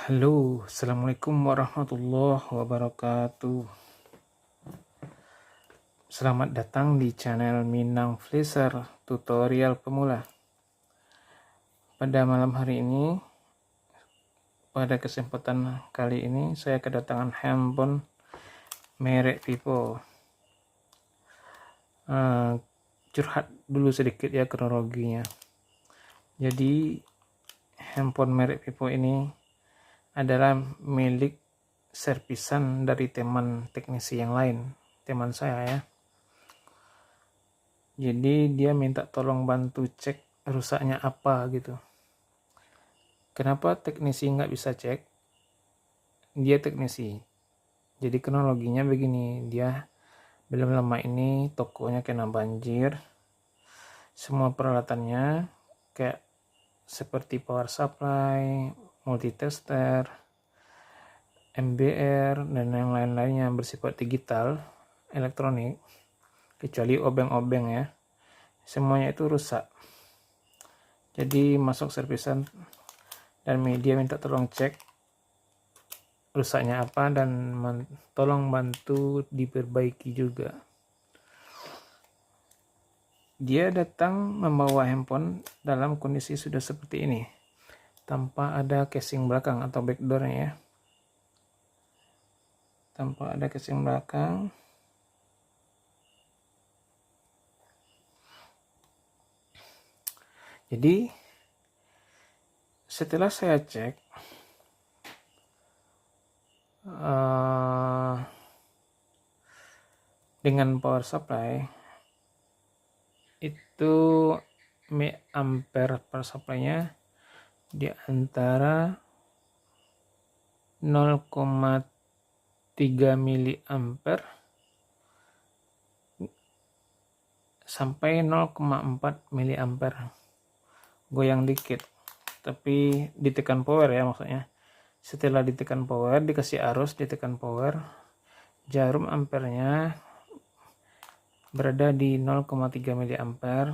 Halo, Assalamualaikum warahmatullahi wabarakatuh. Selamat datang di channel Minang Flasher Tutorial Pemula. Pada malam hari ini, pada kesempatan kali ini, saya kedatangan handphone merek Vivo. Curhat dulu sedikit ya kronologinya. Jadi, handphone merek Vivo ini adalah milik servisan dari teman teknisi yang lain, teman saya ya. Jadi dia minta tolong bantu cek rusaknya apa gitu. Kenapa teknisi nggak bisa cek? Dia teknisi. Jadi kronologinya begini, dia belum lama ini tokonya kena banjir. Semua peralatannya kayak seperti power supply, multitester, MBR, dan yang lain-lainnya bersifat digital, elektronik, kecuali obeng-obeng ya. Semuanya itu rusak. Jadi masuk servisan dan media minta tolong cek rusaknya apa dan tolong bantu diperbaiki juga. Dia datang membawa handphone dalam kondisi sudah seperti ini, tanpa ada casing belakang atau backdoornya ya. Tanpa ada casing belakang. Jadi setelah saya cek dengan power supply itu ampere power supply-nya di antara 0,3 miliampere sampai 0,4 miliampere. Goyang dikit, tapi ditekan power ya maksudnya. Setelah ditekan power, dikasih arus, ditekan power, jarum ampernya berada di 0,3 miliampere.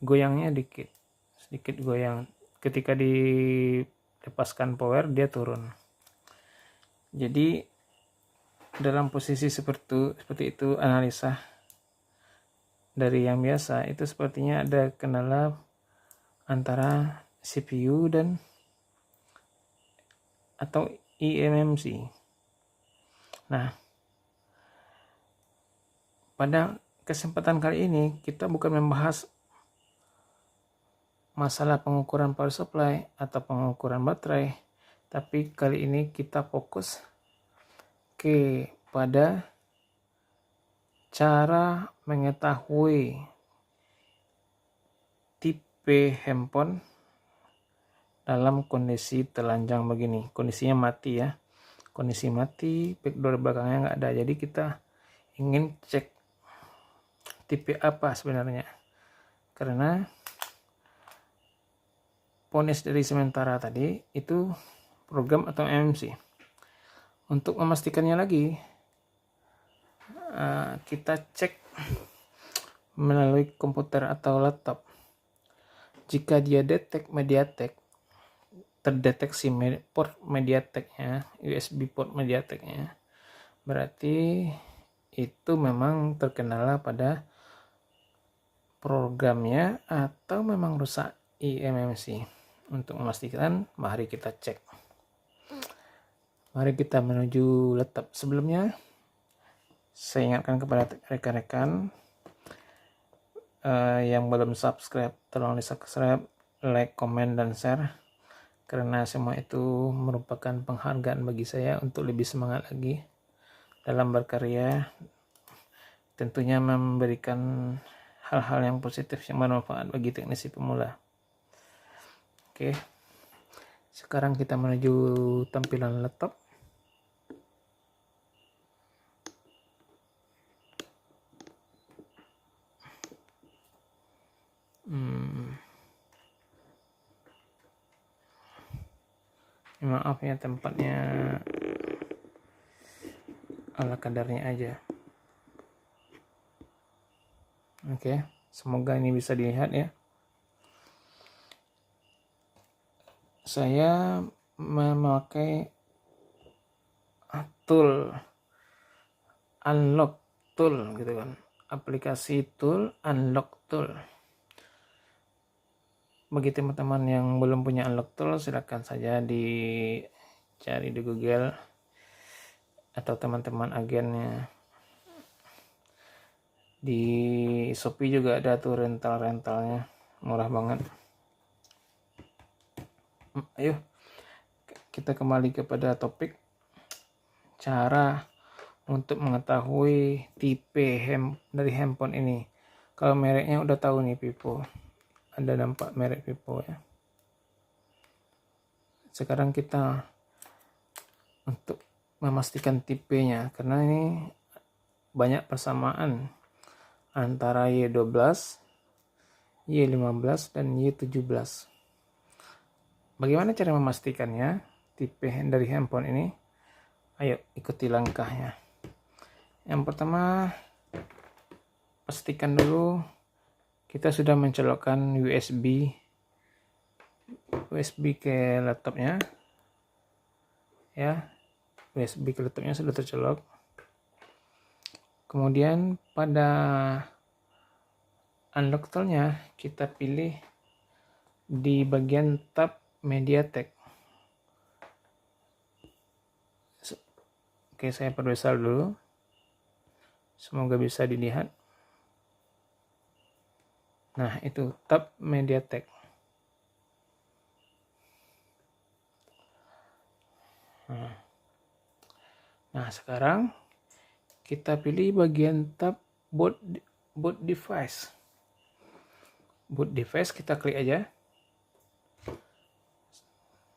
Goyangnya dikit, sedikit goyang. Ketika dilepaskan power, dia turun. Jadi dalam posisi seperti itu analisa dari yang biasa itu sepertinya ada kendala antara CPU dan atau eMMC. Nah, pada kesempatan kali ini kita bukan membahas masalah pengukuran power supply atau pengukuran baterai, tapi kali ini kita fokus pada cara mengetahui tipe handphone dalam kondisi telanjang begini. Kondisinya mati ya. Kondisi mati, backdoor belakangnya nggak ada. Jadi kita ingin cek tipe apa sebenarnya. Karena ponis dari sementara tadi itu program atau MMC. Untuk memastikannya lagi, kita cek melalui komputer atau laptop. Jika dia terdeteksi port MediaTek-nya, USB port MediaTek-nya, berarti itu memang terkendala pada programnya atau memang rusak eMMC. Untuk memastikan, mari kita cek. Mari kita menuju laptop. Sebelumnya, saya ingatkan kepada rekan-rekan yang belum subscribe, tolong di subscribe, like, komen, dan share. Karena semua itu merupakan penghargaan bagi saya untuk lebih semangat lagi dalam berkarya. Tentunya memberikan hal-hal yang positif yang bermanfaat bagi teknisi pemula. Oke, sekarang kita menuju tampilan laptop. Maaf ya, tempatnya ala kadarnya aja. Oke, semoga ini bisa dilihat ya. saya memakai tool unlock tool gitu kan, aplikasi tool unlock tool. Bagi teman-teman yang belum punya unlock tool, silakan saja dicari di Google atau teman-teman agennya. Di Shopee juga ada tuh rentalnya, murah banget. Ayo kita kembali kepada topik, cara untuk mengetahui tipe dari handphone ini. Kalau mereknya udah tahu nih, Vivo, ada nampak merek Vivo ya. Sekarang kita untuk memastikan tipenya, karena ini banyak persamaan antara Y12, Y15 dan Y17. Bagaimana cara memastikannya tipe dari handphone ini? Ayo ikuti langkahnya. Yang pertama, pastikan dulu kita sudah mencolokkan USB ke laptopnya ya. USB ke laptopnya sudah tercolok. Kemudian pada unlock toolnya kita pilih di bagian tab MediaTek. Oke, saya perbesar dulu, semoga bisa dilihat. Nah, itu tab MediaTek. Nah, sekarang kita pilih bagian tab boot device. Boot device kita klik aja.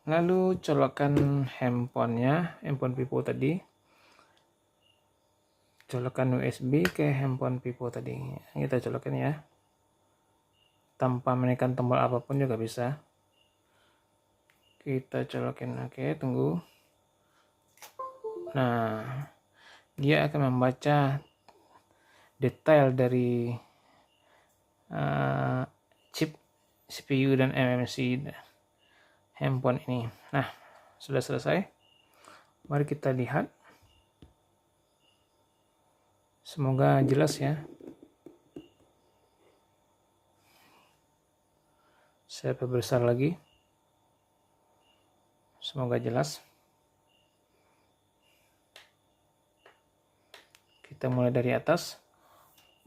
Lalu colokkan handphone Vivo tadi. Colokkan USB ke handphone Vivo tadi. Kita colokkan ya. Tanpa menekan tombol apapun juga bisa. Kita colokin, oke, tunggu. Nah, dia akan membaca detail dari chip CPU dan MMC handphone ini. Nah, sudah selesai. Mari kita lihat. Semoga jelas ya. Saya perbesar lagi. Semoga jelas. Kita mulai dari atas.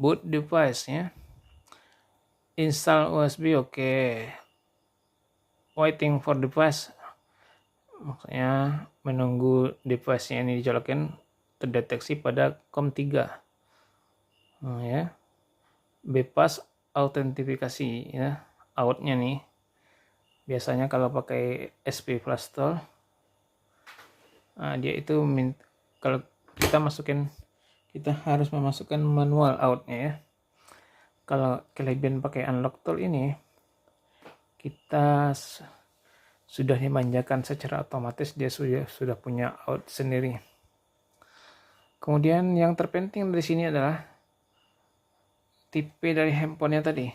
Boot device ya. Install USB, oke. Waiting for device. Maksudnya menunggu device-nya ini dicolokin terdeteksi pada COM3. Nah, ya. Bypass autentifikasi ya. Outnya nih. Biasanya kalau pakai SP Flash Store, dia itu kalau kita harus memasukkan manual outnya ya. Kalau kelebihan pakai unlock tool ini, kita sudah dimanjakan secara otomatis, dia sudah punya out sendiri. Kemudian yang terpenting dari sini adalah tipe dari handphonenya tadi.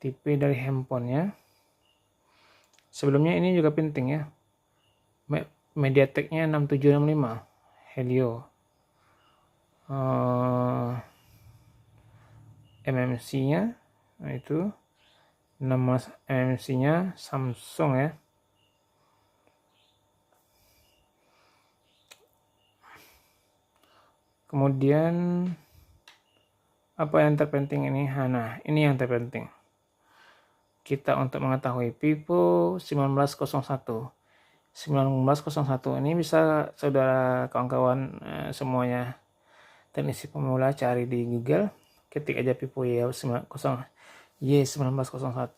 Tipe dari handphonenya. Sebelumnya ini juga penting ya. MediaTek-nya 6765 Helio. MMC-nya, nah itu nama MMC-nya Samsung ya. Kemudian apa yang terpenting ini? Nah, ini yang terpenting. Kita untuk mengetahui Vivo 1901 ini bisa saudara kawan-kawan semuanya teknisi pemula cari di Google, ketik aja Vivo Y1901,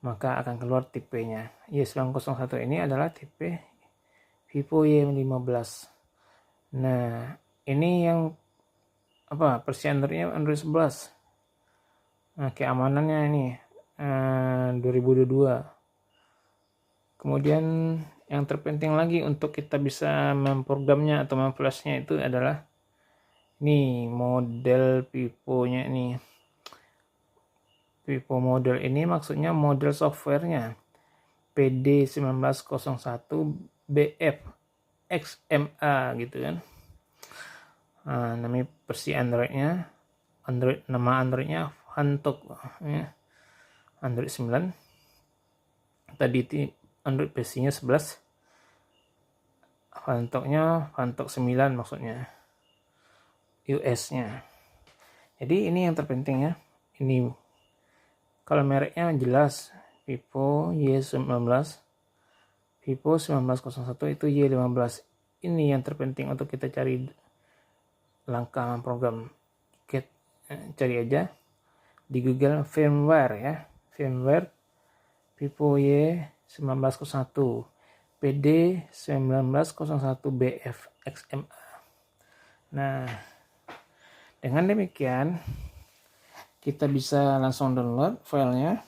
maka akan keluar tipenya. Y901 ini adalah tipe Vivo Y15. Nah, ini yang versi Android 11. Nah, keamanannya ini 2022. Kemudian yang terpenting lagi untuk kita bisa memprogramnya atau memflashnya itu adalah ini model Vivo-nya ini. Vivo model ini maksudnya model softwarenya PD1901BF XMA gitu kan. Nah, namanya versi Androidnya, nama Androidnya Hantok ya. Android 9. Tadi Android versinya 11. Hantoknya Hantok 9 maksudnya. US-nya. Jadi ini yang terpenting ya. Ini kalau mereknya jelas Vivo Y19. Vivo 1901 itu Y15. Ini yang terpenting untuk kita cari langkah program. Cari aja di Google firmware ya. Firmware Vivo Y1901 PD1901BF XMA. Nah, dengan demikian kita bisa langsung download filenya.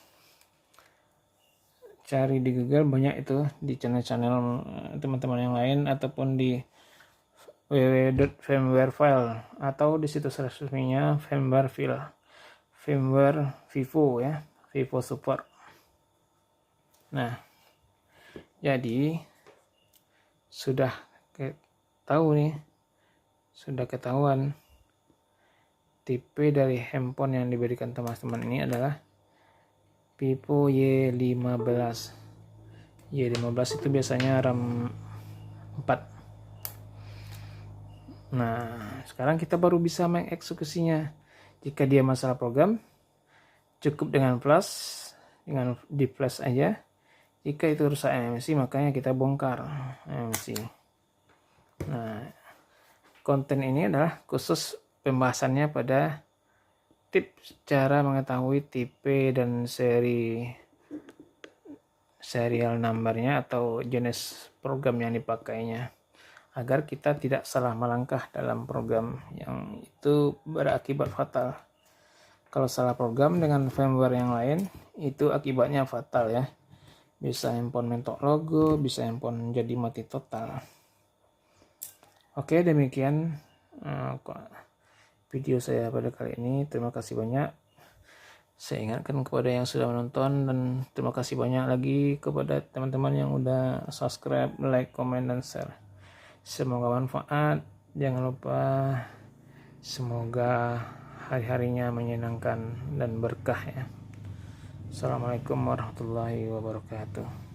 Cari di Google banyak itu di channel-channel teman-teman yang lain ataupun di www.firmwarefile atau di situs resminya firmware Vivo ya, Vivo support. Nah, jadi sudah ketahuan tipe dari handphone yang diberikan teman-teman ini adalah Vivo Y15. Y15 itu biasanya RAM 4. Nah, sekarang kita baru bisa mengeksekusinya. Jika dia masalah program, cukup dengan di flash aja. Jika itu rusak MMC, makanya kita bongkar MMC. Nah, konten ini adalah khusus pembahasannya pada tips cara mengetahui tipe dan serial numbernya atau jenis program yang dipakainya, agar kita tidak salah melangkah dalam program yang itu berakibat fatal. Kalau salah program dengan firmware yang lain, itu akibatnya fatal ya. Bisa handphone mentok logo, bisa handphone jadi mati total. Oke, demikian video saya pada kali ini. Terima kasih banyak. Saya ingatkan kepada yang sudah menonton, dan terima kasih banyak lagi kepada teman-teman yang udah subscribe, like, komen, dan share. Semoga manfaat. Jangan lupa, semoga hari-harinya menyenangkan dan berkah ya. Assalamualaikum warahmatullahi wabarakatuh.